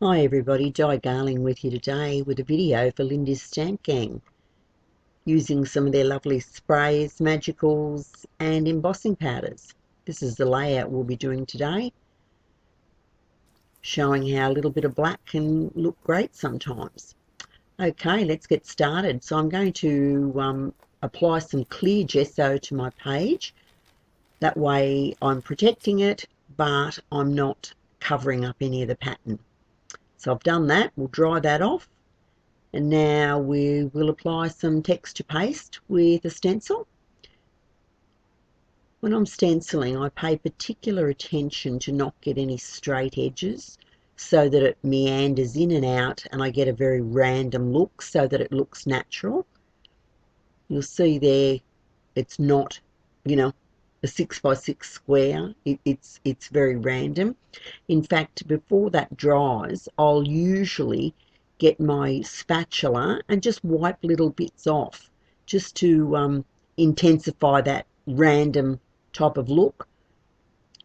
Hi everybody, Garling with you today with a video for Lindy's Stamp Gang using some of their lovely sprays, magicals and embossing powders. This is the layout we'll be doing today, showing how a little bit of black can look great sometimes. Okay, let's get started. So I'm going to apply some clear gesso to my page. That way I'm protecting it, but I'm not covering up any of the pattern. So I've done that. We'll dry that off. And now we will apply some texture paste with a stencil. When I'm stenciling, I pay particular attention to not get any straight edges so that it meanders in and out and I get a very random look so that it looks natural. You'll see there it's not, a 6x6 square. It's very random. In fact, before that dries, I'll usually get my spatula and just wipe little bits off just to intensify that random type of look.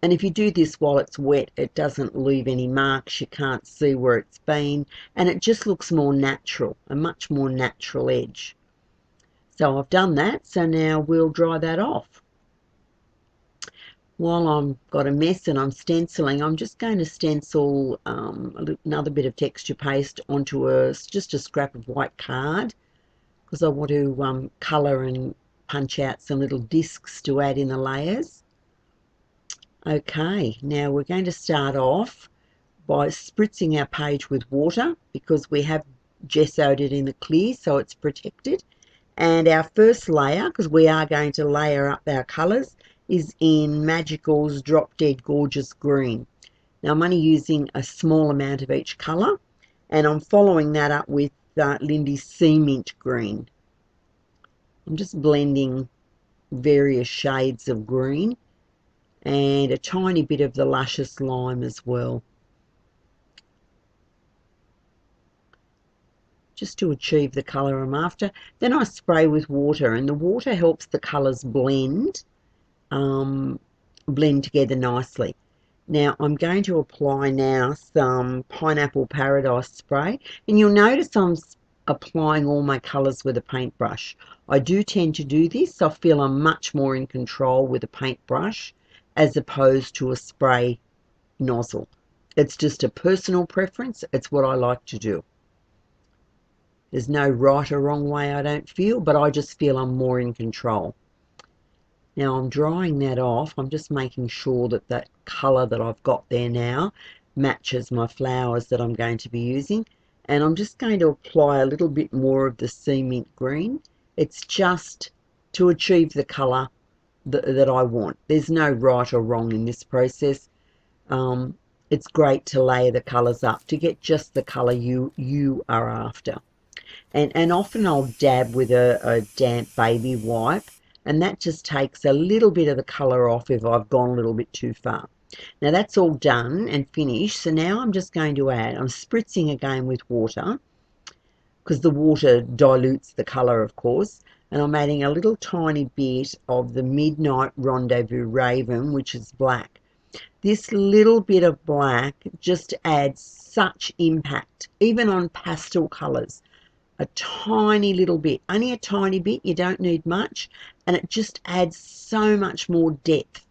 And if you do this while it's wet, it doesn't leave any marks. You can't see where it's been, and it just looks more natural, a much more natural edge. So I've done that, so now we'll dry that off. While I've got a mess and I'm stenciling, I'm just going to stencil another bit of texture paste onto just a scrap of white card because I want to colour and punch out some little discs to add in the layers. Okay, now we're going to start off by spritzing our page with water because we have gessoed it in the clear so it's protected. And our first layer, because we are going to layer up our colours, is in Magical's Drop Dead Gorgeous Green. Now I'm only using a small amount of each colour, and I'm following that up with Lindy's Sea Mint Green. I'm just blending various shades of green and a tiny bit of the Luscious Lime as well, just to achieve the colour I'm after. Then I spray with water, and the water helps the colours blend together nicely. Now I'm going to apply now some Pineapple Paradise spray, and you'll notice I'm applying all my colours with a paintbrush. I do tend to do this. I feel I'm much more in control with a paintbrush as opposed to a spray nozzle. It's just a personal preference. It's what I like to do. There's no right or wrong way, I don't feel, but I just feel I'm more in control. Now I'm drying that off. I'm just making sure that that colour that I've got there now matches my flowers that I'm going to be using. And I'm just going to apply a little bit more of the Sea Mint Green. It's just to achieve the colour that I want. There's no right or wrong in this process. It's great to layer the colours up to get just the colour you are after. And often I'll dab with a damp baby wipe, and that just takes a little bit of the colour off if I've gone a little bit too far. Now that's all done and finished, so now I'm just going to add, I'm spritzing again with water because the water dilutes the colour, of course, and I'm adding a little tiny bit of the Midnight Rendezvous Raven, which is black. This little bit of black just adds such impact, even on pastel colours. A tiny little bit, only a tiny bit, you don't need much, and it just adds so much more depth.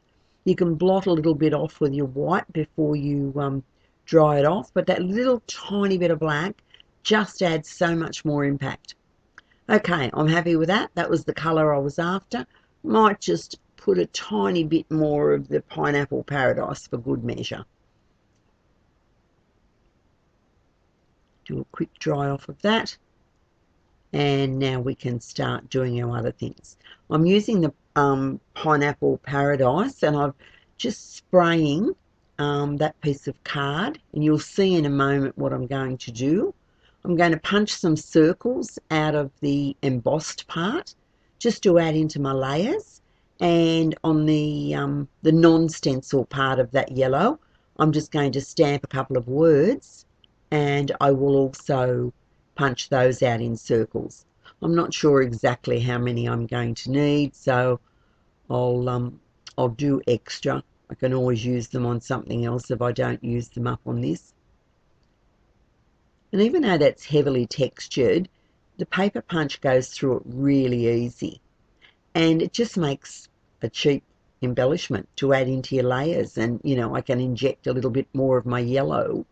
You can blot a little bit off with your white before you dry it off, but that little tiny bit of black just adds so much more impact. Okay, I'm happy with that. That was the colour I was after. Might just put a tiny bit more of the Pineapple Paradise for good measure. Do a quick dry off of that. And now we can start doing our other things. I'm using the Pineapple Paradise, and I'm just spraying that piece of card, and you'll see in a moment what I'm going to do. I'm going to punch some circles out of the embossed part just to add into my layers, and on the non-stencil part of that yellow I'm just going to stamp a couple of words, and I will also punch those out in circles. I'm not sure exactly how many I'm going to need, so I'll do extra. I can always use them on something else if I don't use them up on this. And even though that's heavily textured, the paper punch goes through it really easy. And it just makes a cheap embellishment to add into your layers. And, you know, I can inject a little bit more of my yellow.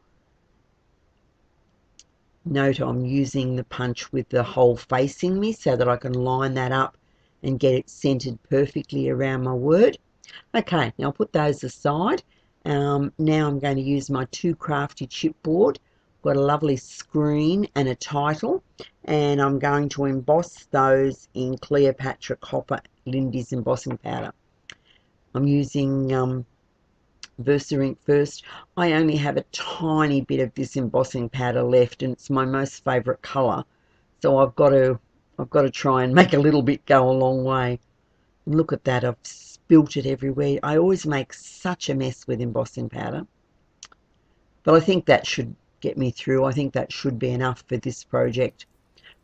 Note I'm using the punch with the hole facing me so that I can line that up and get it centered perfectly around my word. Okay, now I'll put those aside. Now I'm going to use my 2 crafty chipboard. Got a lovely screen and a title, and I'm going to emboss those in Cleopatra Copper Lindy's embossing powder. I'm using Versa ink first. I only have a tiny bit of this embossing powder left, and it's my most favourite colour. So I've got to try and make a little bit go a long way. And look at that, I've spilt it everywhere. I always make such a mess with embossing powder. But I think that should get me through. I think that should be enough for this project.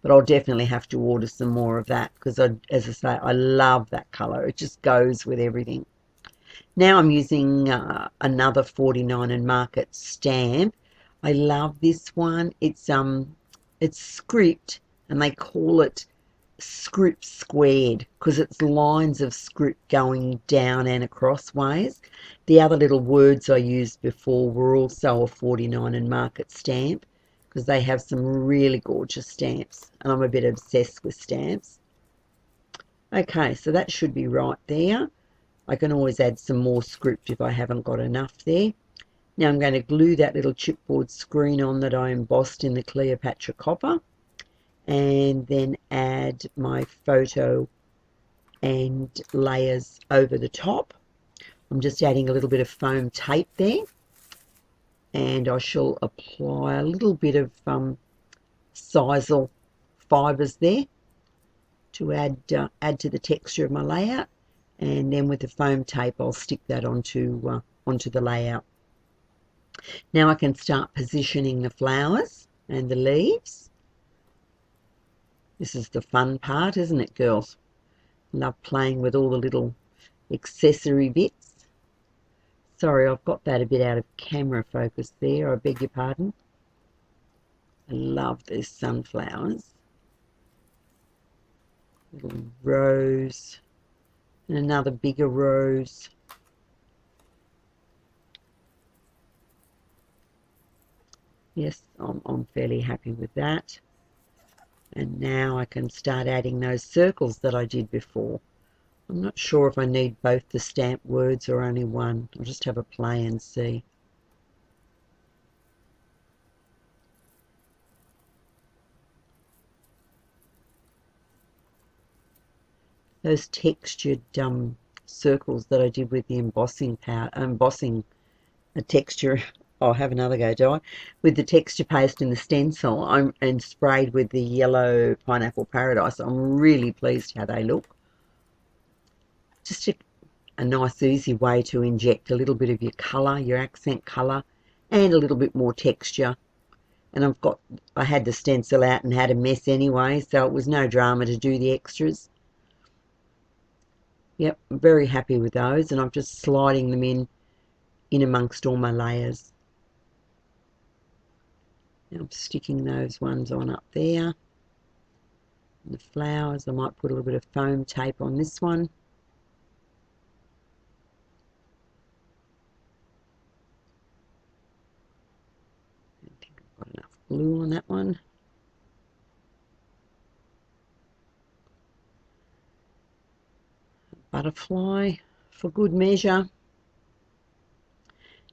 But I'll definitely have to order some more of that because, as I say, I love that colour. It just goes with everything. Now I'm using another 49 and Market stamp. I love this one. It's script, and they call it script squared because it's lines of script going down and across ways. The other little words I used before were also a 49 and Market stamp because they have some really gorgeous stamps, and I'm a bit obsessed with stamps. Okay, so that should be right there. I can always add some more script if I haven't got enough there. Now I'm going to glue that little chipboard screen on that I embossed in the Cleopatra Copper, and then add my photo and layers over the top. I'm just adding a little bit of foam tape there, and I shall apply a little bit of sisal fibres there to add to the texture of my layout. And then with the foam tape I'll stick that onto the layout. Now I can start positioning the flowers and the leaves. This is the fun part, isn't it, girls? Love playing with all the little accessory bits. Sorry, I've got that a bit out of camera focus there, I beg your pardon. I love these sunflowers. Little rose. And another bigger rose. Yes, I'm fairly happy with that. And now I can start adding those circles that I did before. I'm not sure if I need both the stamp words or only one. I'll just have a play and see. Those textured circles that I did with the embossing texture. I'll have another go, do I? With the texture paste and the stencil, and sprayed with the yellow Pineapple Paradise. I'm really pleased how they look. Just a nice, easy way to inject a little bit of your colour, your accent colour, and a little bit more texture. And I had the stencil out and had a mess anyway, so it was no drama to do the extras. Yep, I'm very happy with those, and I'm just sliding them in amongst all my layers. Now I'm sticking those ones on up there. And the flowers, I might put a little bit of foam tape on this one. I think I've got enough glue on that one. Butterfly for good measure.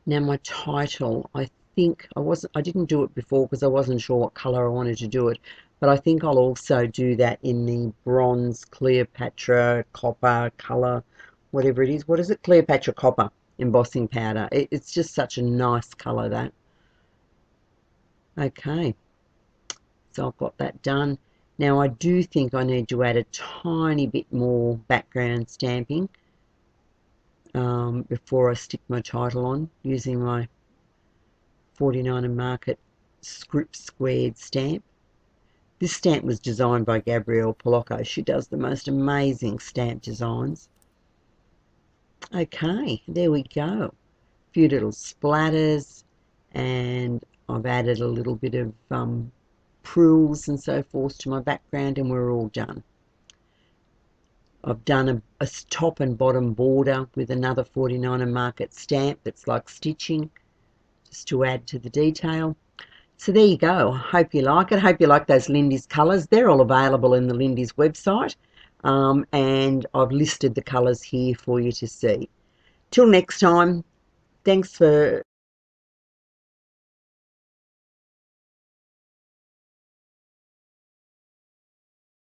Now my title, I think I didn't do it before because I wasn't sure what colour I wanted to do it, but I think I'll also do that in the bronze Cleopatra copper colour, whatever it is. What is it? Cleopatra copper embossing powder. It's just such a nice colour, that. Okay, so I've got that done. Now I do think I need to add a tiny bit more background stamping before I stick my title on, using my 49 and Market script squared stamp. This stamp was designed by Gabrielle Polocco. She does the most amazing stamp designs. Okay, there we go. A few little splatters, and I've added a little bit of prules and so forth to my background, and we're all done. I've done a top and bottom border with another 49er market stamp that's like stitching, just to add to the detail. So there you go. I hope you like it. I hope you like those Lindy's colours. They're all available in the Lindy's website, and I've listed the colours here for you to see. Till next time, thanks for